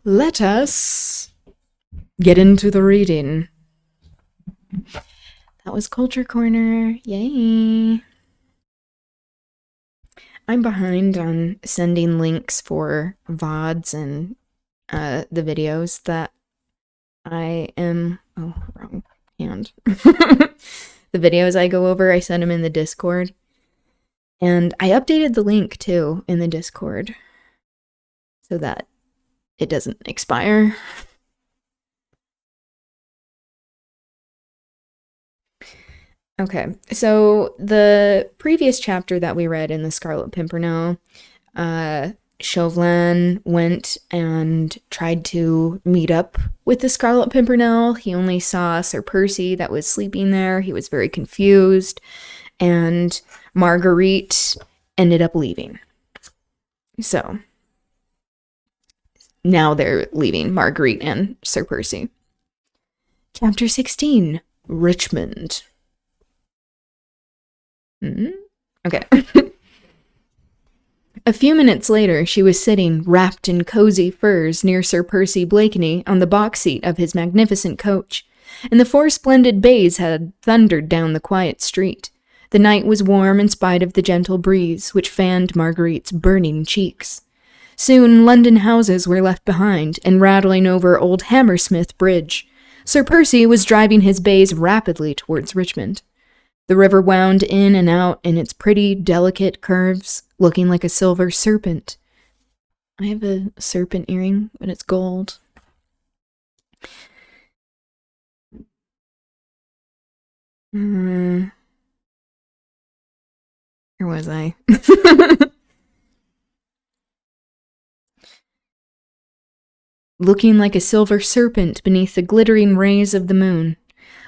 let us get into the reading. That was Culture Corner. Yay. I'm behind on sending links for VODs and the videos that I am... Oh, wrong hand. The videos I go over, I send them in the Discord. And I updated the link, too, in the Discord. So that it doesn't expire. Okay, so the previous chapter that we read in the Scarlet Pimpernel, Chauvelin went and tried to meet up with the Scarlet Pimpernel. He only saw Sir Percy that was sleeping there. He was very confused, and Marguerite ended up leaving. So now they're leaving, Marguerite and Sir Percy. Chapter 16, Richmond. Okay. A few minutes later, she was sitting, wrapped in cozy furs, near Sir Percy Blakeney on the box seat of his magnificent coach, and the four splendid bays had thundered down the quiet street. The night was warm in spite of the gentle breeze, which fanned Marguerite's burning cheeks. Soon, London houses were left behind, and rattling over old Hammersmith Bridge. Sir Percy was driving his bays rapidly towards Richmond. The river wound in and out in its pretty, delicate curves, looking like a silver serpent. I have a serpent earring, but it's gold. Where was I? Looking like a silver serpent beneath the glittering rays of the moon.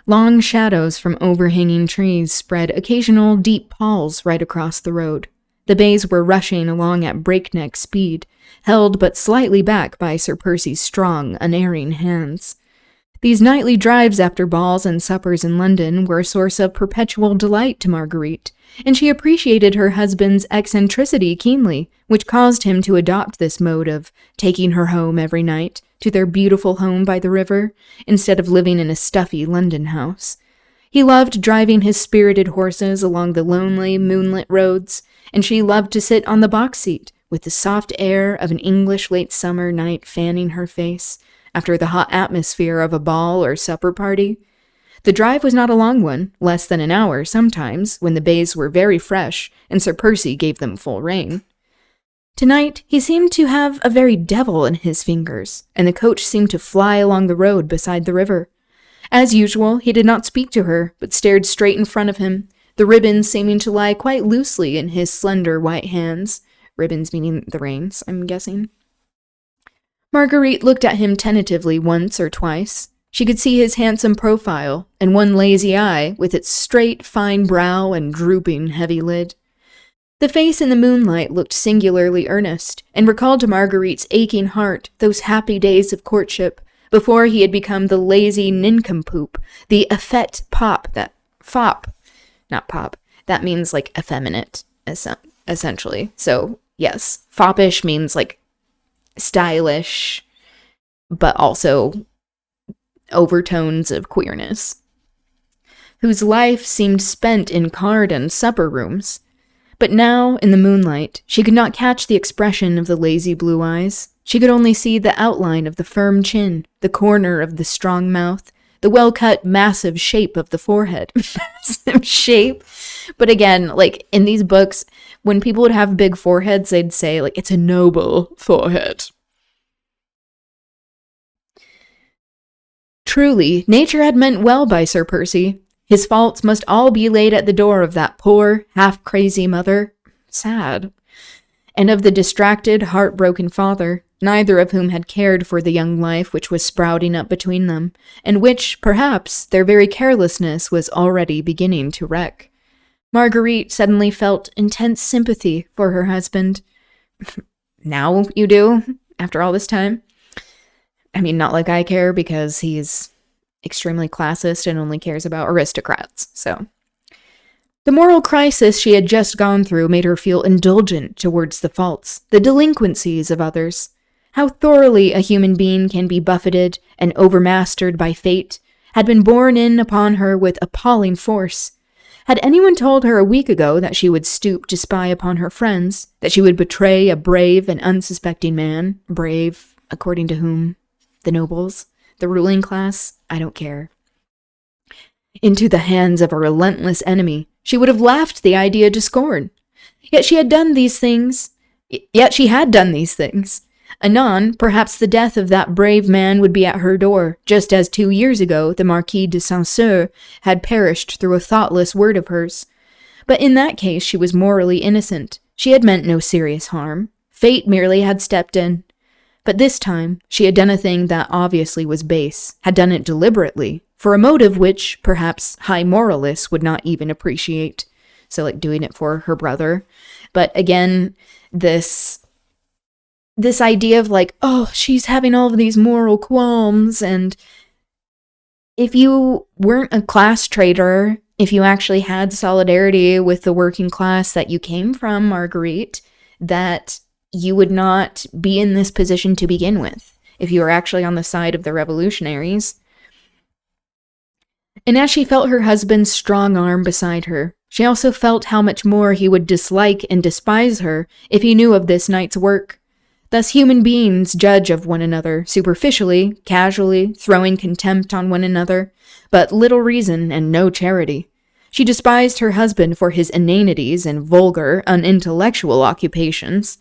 Long shadows from overhanging trees spread occasional deep palls right across the road. The bays were rushing along at breakneck speed, held but slightly back by Sir Percy's strong, unerring hands. These nightly drives after balls and suppers in London were a source of perpetual delight to Marguerite, and she appreciated her husband's eccentricity keenly, which caused him to adopt this mode of taking her home every night, to their beautiful home by the river, instead of living in a stuffy London house. He loved driving his spirited horses along the lonely, moonlit roads, and she loved to sit on the box seat, with the soft air of an English late summer night fanning her face, after the hot atmosphere of a ball or supper party. The drive was not a long one, less than an hour sometimes, when the bays were very fresh, and Sir Percy gave them full rein. Tonight, he seemed to have a very devil in his fingers, and the coach seemed to fly along the road beside the river. As usual, he did not speak to her, but stared straight in front of him, the ribbons seeming to lie quite loosely in his slender white hands. Ribbons meaning the reins, I'm guessing. Marguerite looked at him tentatively once or twice. She could see his handsome profile, and one lazy eye, with its straight, fine brow and drooping, heavy lid. The face in the moonlight looked singularly earnest, and recalled to Marguerite's aching heart those happy days of courtship, before he had become the lazy nincompoop, the effete fop, that means like effeminate, essentially. So, yes, foppish means like stylish, but also overtones of queerness, whose life seemed spent in card and supper rooms. But now, in the moonlight, she could not catch the expression of the lazy blue eyes. She could only see the outline of the firm chin, the corner of the strong mouth, the well-cut, massive shape of the forehead. Massive shape? But again, like, in these books, when people would have big foreheads, they'd say, like, it's a noble forehead. Truly, nature had meant well by Sir Percy. His faults must all be laid at the door of that poor, half-crazy mother. Sad. And of the distracted, heartbroken father, neither of whom had cared for the young life which was sprouting up between them, and which, perhaps, their very carelessness was already beginning to wreck. Marguerite suddenly felt intense sympathy for her husband. Now you do, after all this time? I mean, not like I care, because he's extremely classist and only cares about aristocrats, so. The moral crisis she had just gone through made her feel indulgent towards the faults, the delinquencies of others. How thoroughly a human being can be buffeted and overmastered by fate had been borne in upon her with appalling force. Had anyone told her a week ago that she would stoop to spy upon her friends, that she would betray a brave and unsuspecting man, brave, according to whom? The nobles? The ruling class? I don't care. Into the hands of a relentless enemy, she would have laughed the idea to scorn. Yet she had done these things. Anon, perhaps the death of that brave man would be at her door, just as 2 years ago the Marquis de Saint-Cyr had perished through a thoughtless word of hers. But in that case she was morally innocent. She had meant no serious harm. Fate merely had stepped in. But this time, she had done a thing that obviously was base, had done it deliberately, for a motive which, perhaps, high moralists would not even appreciate. So, doing it for her brother. But again, this idea of oh, she's having all of these moral qualms, and if you weren't a class traitor, if you actually had solidarity with the working class that you came from, Marguerite, that you would not be in this position to begin with, if you were actually on the side of the revolutionaries. And as she felt her husband's strong arm beside her, she also felt how much more he would dislike and despise her if he knew of this night's work. Thus human beings judge of one another, superficially, casually, throwing contempt on one another, but little reason and no charity. She despised her husband for his inanities and vulgar, unintellectual occupations.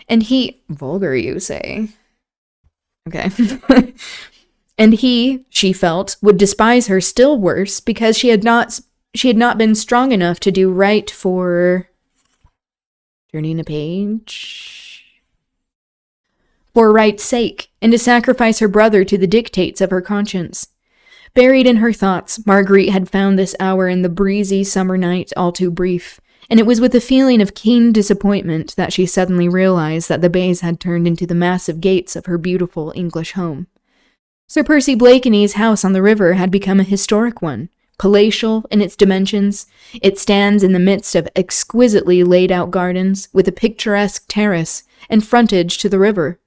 And he... Vulgar, you say? Okay. And he, she felt, would despise her still worse because she had not been strong enough to do right for... Turning a page... For right's sake, and to sacrifice her brother to the dictates of her conscience. Buried in her thoughts, Marguerite had found this hour in the breezy summer night all too brief, and it was with a feeling of keen disappointment that she suddenly realized that the bays had turned into the massive gates of her beautiful English home. Sir Percy Blakeney's house on the river had become a historic one. Palatial in its dimensions, it stands in the midst of exquisitely laid-out gardens, with a picturesque terrace and frontage to the river.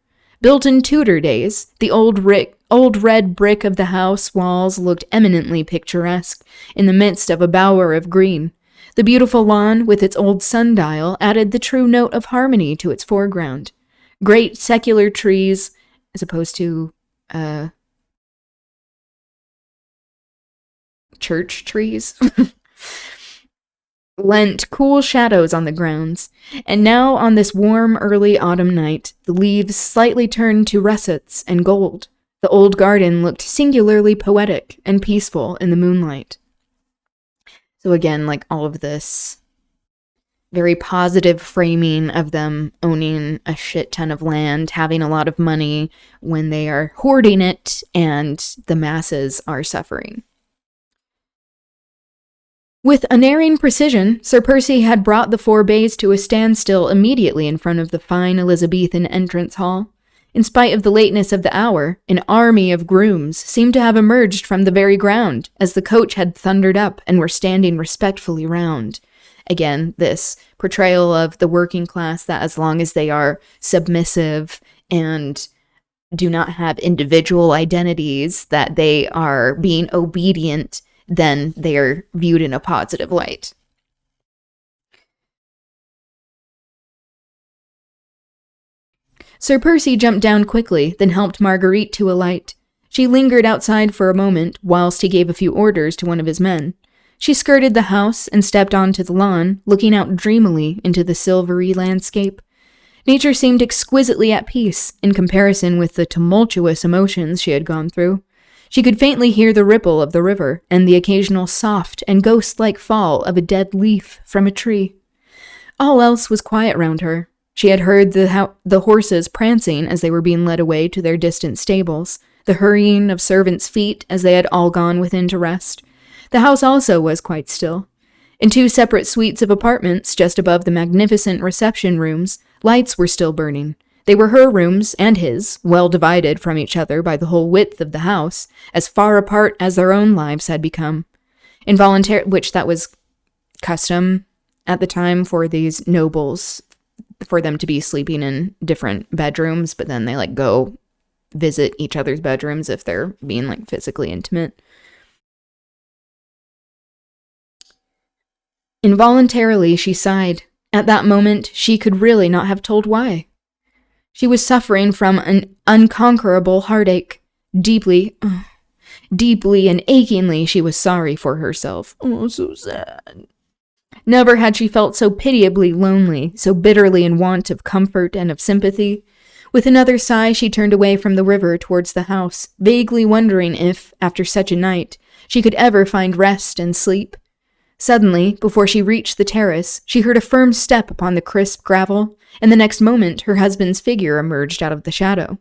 Built in Tudor days, the old red brick of the house walls looked eminently picturesque in the midst of a bower of green. The beautiful lawn, with its old sundial, added the true note of harmony to its foreground. Great secular trees, as opposed to, church trees, lent cool shadows on the grounds, and now on this warm early autumn night, the leaves slightly turned to russets and gold. The old garden looked singularly poetic and peaceful in the moonlight. So again, all of this very positive framing of them owning a shit ton of land, having a lot of money when they are hoarding it and the masses are suffering. With unerring precision, Sir Percy had brought the 4 bays to a standstill immediately in front of the fine Elizabethan entrance hall. In spite of the lateness of the hour, an army of grooms seemed to have emerged from the very ground as the coach had thundered up and were standing respectfully round. Again, this portrayal of the working class that as long as they are submissive and do not have individual identities, that they are being obedient, then they are viewed in a positive light. Sir Percy jumped down quickly, then helped Marguerite to alight. She lingered outside for a moment, whilst he gave a few orders to one of his men. She skirted the house and stepped onto the lawn, looking out dreamily into the silvery landscape. Nature seemed exquisitely at peace, in comparison with the tumultuous emotions she had gone through. She could faintly hear the ripple of the river, and the occasional soft and ghost-like fall of a dead leaf from a tree. All else was quiet round her. She had heard the horses prancing as they were being led away to their distant stables, the hurrying of servants' feet as they had all gone within to rest. The house also was quite still. In 2 separate suites of apartments, just above the magnificent reception rooms, lights were still burning. They were her rooms and his, well divided from each other by the whole width of the house, as far apart as their own lives had become. Which that was custom at the time for these nobles for them to be sleeping in different bedrooms, but then they like go visit each other's bedrooms if they're being like physically intimate. Involuntarily, she sighed. At that moment, she could really not have told why. She was suffering from an unconquerable heartache. Deeply and achingly, she was sorry for herself. Oh, so sad. Never had she felt so pitiably lonely, so bitterly in want of comfort and of sympathy. With another sigh, she turned away from the river towards the house, vaguely wondering if, after such a night, she could ever find rest and sleep. Suddenly, before she reached the terrace, she heard a firm step upon the crisp gravel, and the next moment her husband's figure emerged out of the shadow.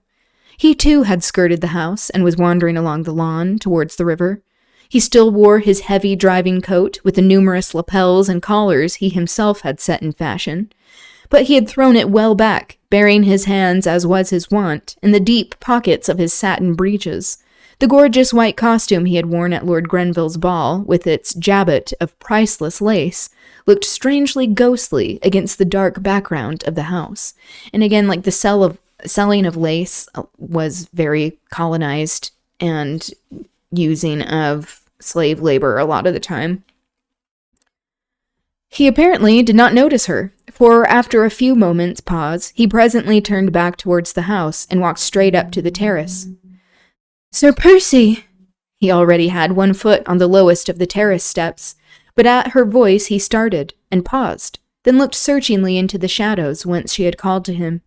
He too had skirted the house and was wandering along the lawn towards the river. He still wore his heavy driving coat with the numerous lapels and collars he himself had set in fashion, but he had thrown it well back, burying his hands, as was his wont, in the deep pockets of his satin breeches. The gorgeous white costume he had worn at Lord Grenville's ball, with its jabot of priceless lace, looked strangely ghostly against the dark background of the house. And again, like the selling of lace was very colonized and using of slave labor a lot of the time. He apparently did not notice her, for after a few moments' pause, he presently turned back towards the house and walked straight up to the terrace. "Sir Percy!" He already had one foot on the lowest of the terrace steps, but at her voice he started and paused, then looked searchingly into the shadows whence she had called to him.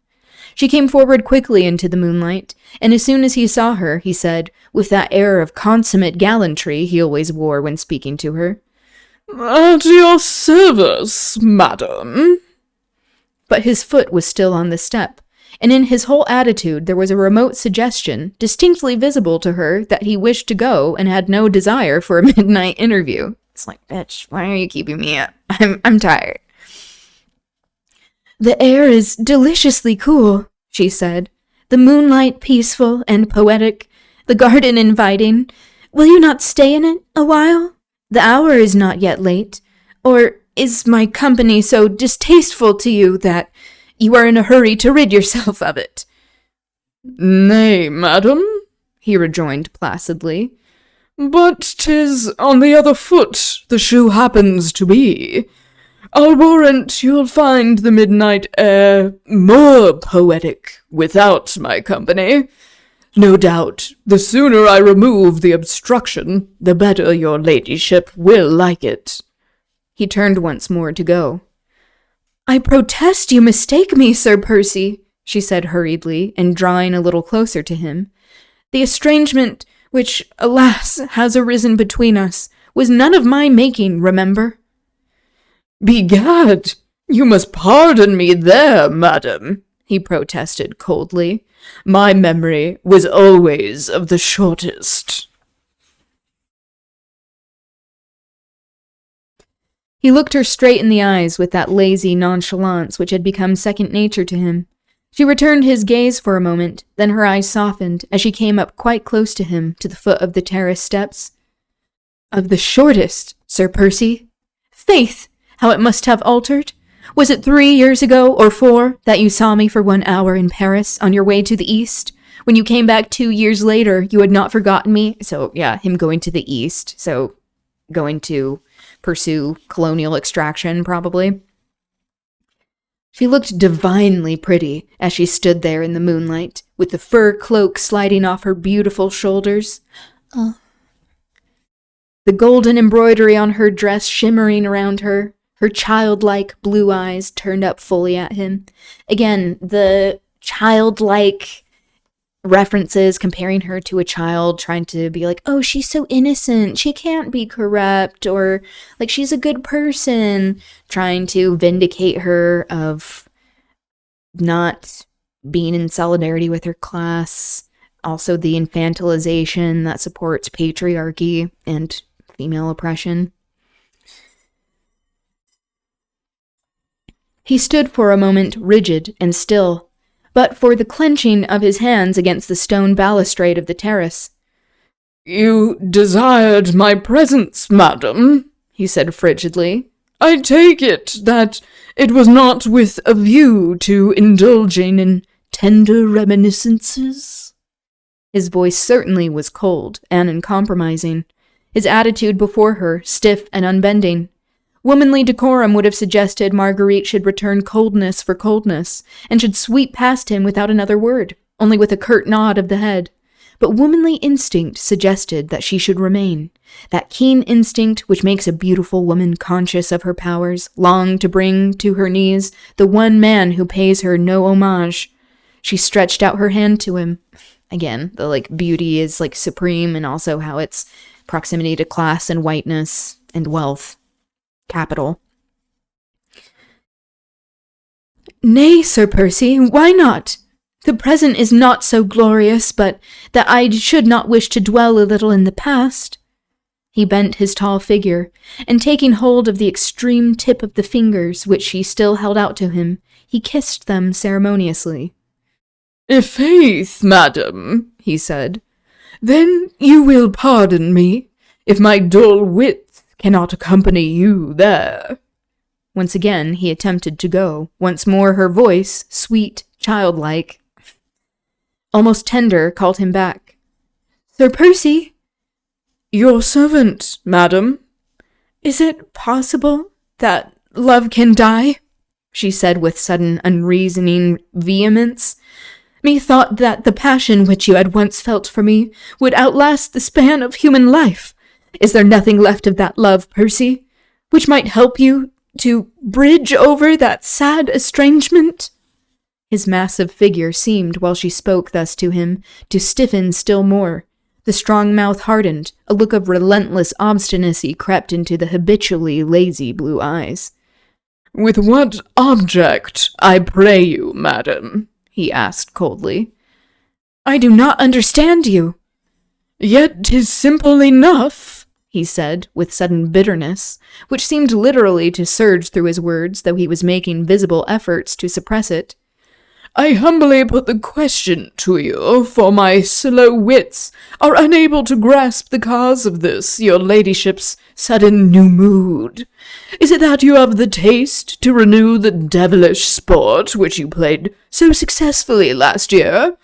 She came forward quickly into the moonlight, and as soon as he saw her, he said, with that air of consummate gallantry he always wore when speaking to her, "At your service, madam." But his foot was still on the step, and in his whole attitude there was a remote suggestion, distinctly visible to her, that he wished to go and had no desire for a midnight interview. It's like, bitch, why are you keeping me up? I'm tired. "The air is deliciously cool," she said. "The moonlight peaceful and poetic, the garden inviting. Will you not stay in it a while? The hour is not yet late. Or is my company so distasteful to you that you are in a hurry to rid yourself of it?" "Nay, madam," he rejoined placidly, "but 'tis on the other foot the shoe happens to be. I'll warrant you'll find the midnight air more poetic without my company. No doubt, the sooner I remove the obstruction, the better your ladyship will like it." He turned once more to go. "I protest you mistake me, Sir Percy," she said hurriedly, and drawing a little closer to him. "The estrangement which, alas, has arisen between us was none of my making, remember." "Begad, you must pardon me there, madam," he protested coldly. "My memory was always of the shortest." He looked her straight in the eyes with that lazy nonchalance which had become second nature to him. She returned his gaze for a moment, then her eyes softened as she came up quite close to him, to the foot of the terrace steps. "Of the shortest, Sir Percy? Faith, how it must have altered! Was it 3 years ago, or 4, that you saw me for 1 hour in Paris on your way to the East? When you came back 2 years later, you had not forgotten me?" So, yeah, him going to the East, so going to pursue colonial extraction, probably. She looked divinely pretty as she stood there in the moonlight, with the fur cloak sliding off her beautiful shoulders. The golden embroidery on her dress shimmering around her, her childlike blue eyes turned up fully at him. Again, the childlike references, comparing her to a child, trying to be like, oh, she's so innocent, she can't be corrupt, or like she's a good person, trying to vindicate her of not being in solidarity with her class. Also the infantilization that supports patriarchy and female oppression. He stood for a moment rigid and still, but for the clenching of his hands against the stone balustrade of the terrace. "You desired my presence, madam," he said frigidly. I take it that it was not with a view to indulging in tender reminiscences? His voice certainly was cold and uncompromising, his attitude before her stiff and unbending. Womanly decorum would have suggested Marguerite should return coldness for coldness, and should sweep past him without another word, only with a curt nod of the head. But womanly instinct suggested that she should remain, that keen instinct which makes a beautiful woman conscious of her powers, long to bring to her knees the one man who pays her no homage. She stretched out her hand to him. Again, the beauty is supreme, and also how it's proximity to class and whiteness and wealth. Capital. Nay, Sir Percy, why not? The present is not so glorious, but that I should not wish to dwell a little in the past. He bent his tall figure, and taking hold of the extreme tip of the fingers which she still held out to him, he kissed them ceremoniously. "I'faith, madam," he said, "then you will pardon me, if my dull wit cannot accompany you there." Once again he attempted to go. Once more her voice, sweet, childlike, almost tender, called him back. "Sir Percy?" "Your servant, madam." "Is it possible that love can die?" she said with sudden, unreasoning vehemence. "Methought that the passion which you had once felt for me would outlast the span of human life. Is there nothing left of that love, Percy, which might help you to bridge over that sad estrangement?" His massive figure seemed, while she spoke thus to him, to stiffen still more. The strong mouth hardened, a look of relentless obstinacy crept into the habitually lazy blue eyes. "With what object, I pray you, madam?" he asked coldly. "I do not understand you." "Yet 'tis simple enough," he said, with sudden bitterness, which seemed literally to surge through his words, though he was making visible efforts to suppress it. "I humbly put the question to you, for my slow wits are unable to grasp the cause of this, your ladyship's sudden new mood. Is it that you have the taste to renew the devilish sport which you played so successfully last year?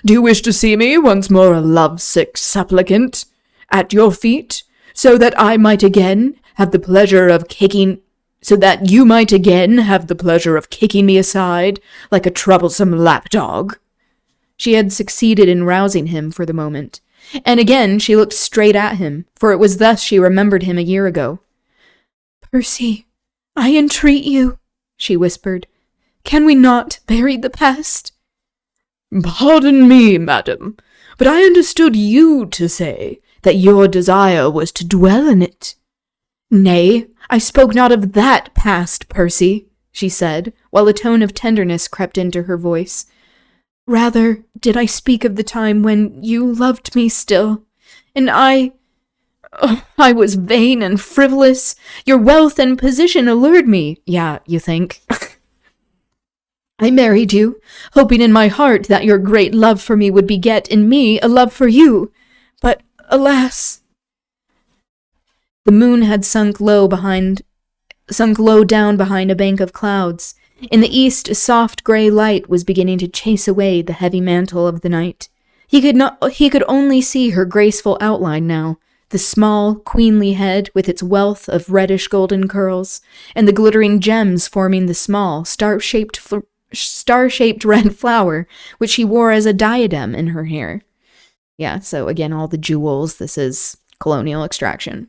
Do you wish to see me once more a lovesick supplicant at your feet, so that you might again have the pleasure of kicking me aside like a troublesome lapdog?" She had succeeded in rousing him for the moment, and again she looked straight at him, for it was thus she remembered him a year ago. "Percy, I entreat you," she whispered. "Can we not bury the past?" "Pardon me, madam, but I understood you to say that your desire was to dwell in it." "Nay, I spoke not of that past, Percy," she said, while a tone of tenderness crept into her voice. "Rather did I speak of the time when you loved me still, and I was vain and frivolous. Your wealth and position allured me. Yeah, you think. I married you, hoping in my heart that your great love for me would beget in me a love for you. But, alas!" The moon had sunk low down behind a bank of clouds. In the east, a soft gray light was beginning to chase away the heavy mantle of the night. He could only see her graceful outline now, the small, queenly head with its wealth of reddish golden curls, and the glittering gems forming the small, star-shaped red flower, which she wore as a diadem in her hair. Yeah, so again, all the jewels. This is colonial extraction.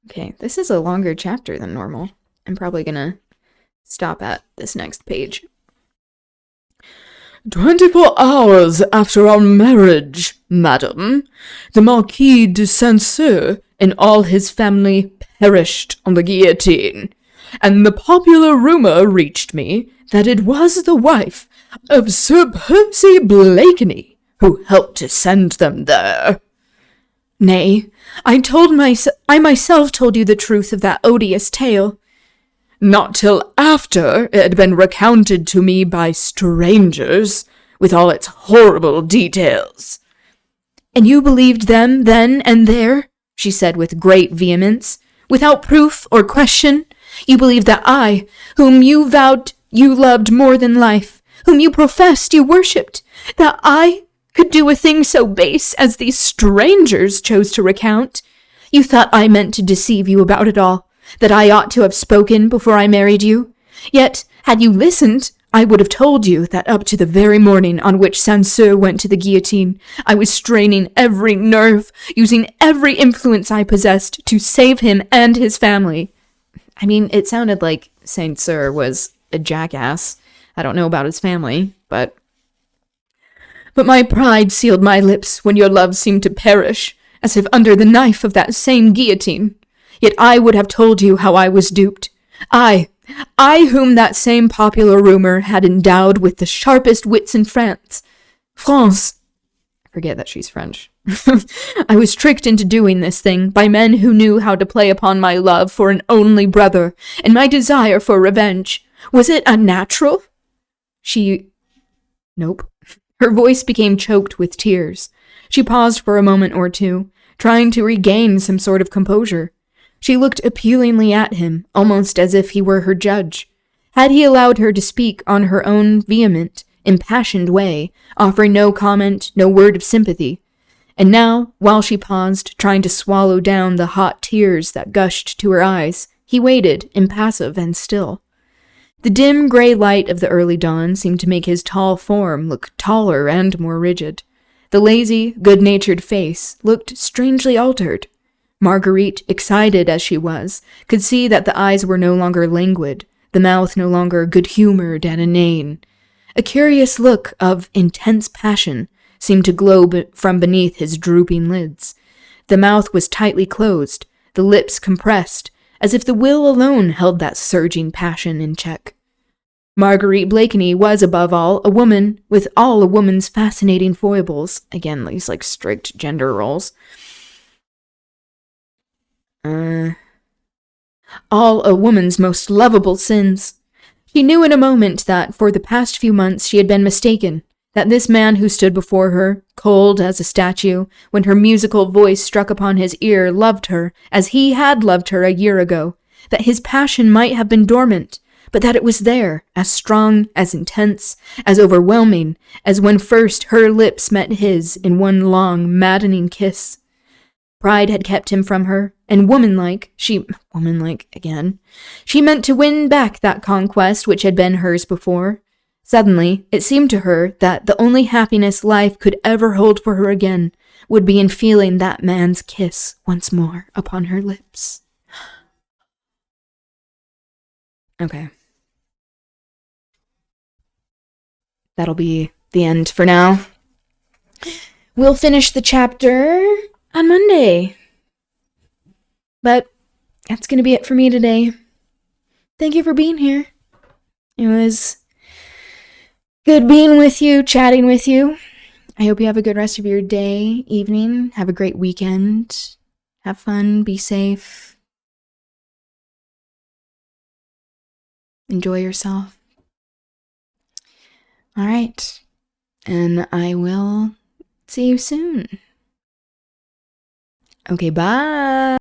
Okay, this is a longer chapter than normal. I'm probably gonna stop at this next page. 24 hours after our marriage, madam, the Marquis de Saint-Cyr and all his family perished on the guillotine, and the popular rumor reached me that it was the wife of Sir Percy Blakeney who helped to send them there. Nay, I myself told you the truth of that odious tale. Not till after it had been recounted to me by strangers, with all its horrible details. And you believed them then and there? she said with great vehemence. "Without proof or question? You believe that I, whom you vowed you loved more than life, whom you professed you worshipped, that I could do a thing so base as these strangers chose to recount? You thought I meant to deceive you about it all, that I ought to have spoken before I married you? Yet, had you listened, I would have told you that up to the very morning on which Sancerre went to the guillotine, I was straining every nerve, using every influence I possessed to save him and his family." I mean, it sounded like Sancerre was a jackass. I don't know about his family, but my pride sealed my lips when your love seemed to perish, as if under the knife of that same guillotine. Yet I would have told you how I was duped. I whom that same popular rumor had endowed with the sharpest wits in France. I forget that she's French. I was tricked into doing this thing by men who knew how to play upon my love for an only brother and my desire for revenge. Was it unnatural? Nope. Her voice became choked with tears. She paused for a moment or two, trying to regain some sort of composure. She looked appealingly at him, almost as if he were her judge. Had he allowed her to speak on her own vehement, impassioned way, offering no comment, no word of sympathy? And now, while she paused, trying to swallow down the hot tears that gushed to her eyes, he waited, impassive and still. The dim gray light of the early dawn seemed to make his tall form look taller and more rigid. The lazy, good-natured face looked strangely altered. Marguerite, excited as she was, could see that the eyes were no longer languid, the mouth no longer good-humored and inane. A curious look of intense passion seemed to glow from beneath his drooping lids. The mouth was tightly closed, the lips compressed, as if the will alone held that surging passion in check. Marguerite Blakeney was, above all, a woman with all a woman's fascinating foibles. Again, these, strict gender roles. All a woman's most lovable sins. She knew in a moment that, for the past few months, she had been mistaken, that this man who stood before her, cold as a statue, when her musical voice struck upon his ear, loved her, as he had loved her a year ago, that his passion might have been dormant, but that it was there, as strong, as intense, as overwhelming, as when first her lips met his in one long, maddening kiss. Pride had kept him from her, and womanlike again, she meant to win back that conquest which had been hers before. Suddenly, it seemed to her that the only happiness life could ever hold for her again would be in feeling that man's kiss once more upon her lips. Okay. That'll be the end for now. We'll finish the chapter on Monday. But that's going to be it for me today. Thank you for being here. It was good being with you, chatting with you. I hope you have a good rest of your day, evening. Have a great weekend. Have fun. Be safe. Enjoy yourself. All right. And I will see you soon. Okay, bye.